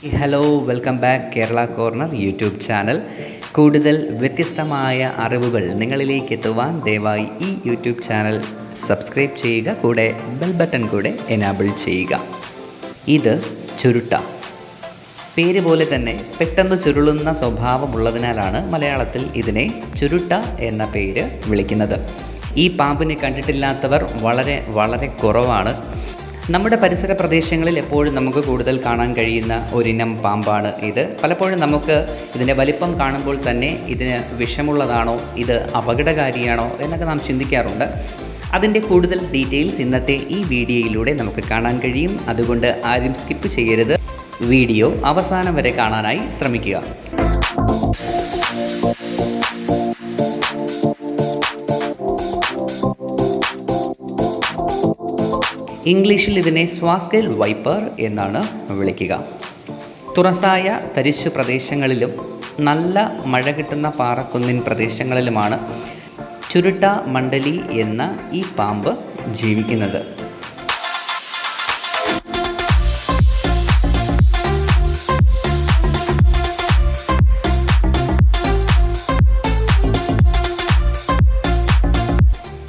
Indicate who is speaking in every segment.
Speaker 1: Hello, welcome back Kerala corner YouTube channel. കൂടുതൽ വ്യത്യസ്തമായ അറിവുകൾ നിങ്ങളിലേക്ക് എത്തുവാൻ ദയവായി ഈ യൂട്യൂബ് ചാനൽ സബ്സ്ക്രൈബ് ചെയ്യുക. കൂടെ ബെൽ ബട്ടൺ കൂടെ എനാബിൾ ചെയ്യുക. ഇത് ചുരുട്ട. പേര് പോലെ തന്നെ പെട്ടെന്ന് ചുരുളുന്ന സ്വഭാവമുള്ളതിനാലാണ് മലയാളത്തിൽ ഇതിനെ ചുരുട്ട എന്ന പേര് വിളിക്കുന്നത്. ഈ പാമ്പിനെ കണ്ടിട്ടില്ലാത്തവർ വളരെ വളരെ കുറവാണ്. നമ്മുടെ പരിസര പ്രദേശങ്ങളിൽ എപ്പോഴും നമുക്ക് കൂടുതൽ കാണാൻ കഴിയുന്ന ഒരിനം പാമ്പാണ് ഇത്. പലപ്പോഴും നമുക്ക് ഇതിൻ്റെ വലിപ്പം കാണുമ്പോൾ തന്നെ ഇതിന് വിഷമുള്ളതാണോ, ഇത് അപകടകാരിയാണോ എന്നൊക്കെ നാം ചിന്തിക്കാറുണ്ട്. അതിൻ്റെ കൂടുതൽ ഡീറ്റെയിൽസ് ഇന്നത്തെ ഈ വീഡിയോയിലൂടെ നമുക്ക് കാണാൻ കഴിയും. അതുകൊണ്ട് ആരും സ്കിപ്പ് ചെയ്യരുത്. വീഡിയോ അവസാനം വരെ കാണാനായി ശ്രമിക്കുക. ഇംഗ്ലീഷിൽ ഇതിനെ സ്വാസ്കേൽ വൈപ്പർ എന്നാണ് വിളിക്കുക. തുറസായ തരിശു പ്രദേശങ്ങളിലും നല്ല മഴ കിട്ടുന്ന പാറക്കുന്നിൻ പ്രദേശങ്ങളിലുമാണ് ചുരുട്ട മണ്ഡലി എന്ന ഈ പാമ്പ് ജീവിക്കുന്നത്.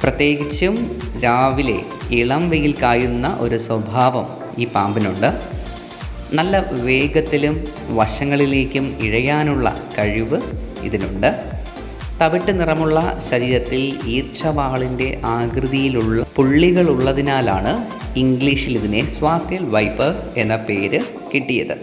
Speaker 1: പ്രത്യേകിച്ചും രാവിലെ ഇളം വെയിൽ കായുന്ന ഒരു സ്വഭാവം ഈ പാമ്പിനുണ്ട്. നല്ല വേഗത്തിലും വശങ്ങളിലേക്കും ഇഴയാനുള്ള കഴിവ് ഇതിനുണ്ട്. തവിട്ട് നിറമുള്ള ശരീരത്തിൽ ഈർച്ചവാളിൻ്റെ ആകൃതിയിലുള്ള പുള്ളികളുള്ളതിനാലാണ് ഇംഗ്ലീഷിൽ ഇതിനെ സ്വാസ്കേൽ വൈപ്പർ എന്ന പേര് കിട്ടിയത്.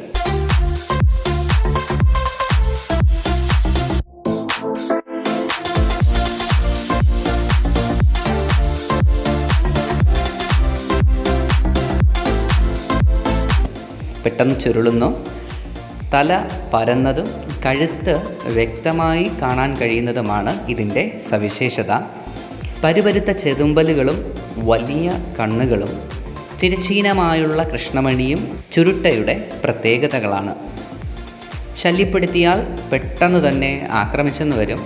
Speaker 1: പെട്ടെന്ന് ചുരുളുന്നു, തല പരന്നതും കഴുത്ത് വ്യക്തമായി കാണാൻ കഴിയുന്നതുമാണ് ഇതിൻ്റെ സവിശേഷത. പരുപരുത്ത ചെതുമ്പലുകളും വലിയ കണ്ണുകളും തിരശ്ചീനമായുള്ള കൃഷ്ണമണിയും ചുരുട്ടയുടെ പ്രത്യേകതകളാണ്. ശല്യപ്പെടുത്തിയാൽ പെട്ടെന്ന് തന്നെ ആക്രമിച്ചെന്ന് വരും.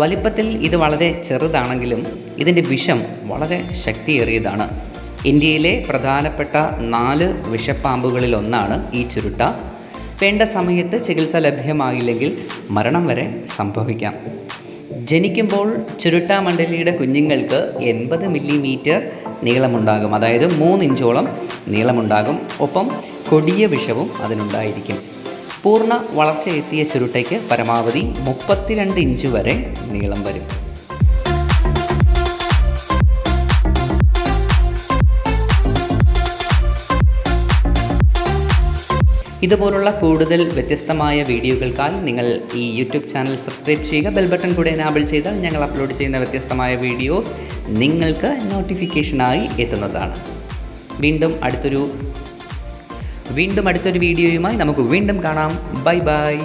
Speaker 1: വലിപ്പത്തിൽ ഇത് വളരെ ചെറുതാണെങ്കിലും ഇതിൻ്റെ വിഷം വളരെ ശക്തിയേറിയതാണ്. ഇന്ത്യയിലെ പ്രധാനപ്പെട്ട 4 വിഷപ്പാമ്പുകളിലൊന്നാണ് ഈ ചുരുട്ട. വേണ്ട സമയത്ത് ചികിത്സ ലഭ്യമായില്ലെങ്കിൽ മരണം വരെ സംഭവിക്കാം. ജനിക്കുമ്പോൾ ചുരുട്ട മണ്ഡലിയുടെ കുഞ്ഞുങ്ങൾക്ക് 80 മില്ലിമീറ്റർ നീളമുണ്ടാകും, അതായത് 3 ഇഞ്ചോളം നീളമുണ്ടാകും. ഒപ്പം കൊടിയ വിഷവും അതിനുണ്ടായിരിക്കും. പൂർണ്ണ വളർച്ചയെത്തിയ ചുരുട്ടയ്ക്ക് പരമാവധി 32 ഇഞ്ച് വരെ നീളം വരും. ഇതുപോലുള്ള കൂടുതൽ വ്യത്യസ്തമായ വീഡിയോകൾക്കായി നിങ്ങൾ ഈ യൂട്യൂബ് ചാനൽ സബ്സ്ക്രൈബ് ചെയ്യുക. ബെൽ ബട്ടൺ കൂടെ എനാബിൾ ചെയ്താൽ ഞങ്ങൾ അപ്ലോഡ് ചെയ്യുന്ന വ്യത്യസ്തമായ വീഡിയോസ് നിങ്ങൾക്ക് നോട്ടിഫിക്കേഷനായി എത്തുന്നതാണ്. വീണ്ടും അടുത്തൊരു വീഡിയോയുമായി നമുക്ക് വീണ്ടും കാണാം. Bye bye.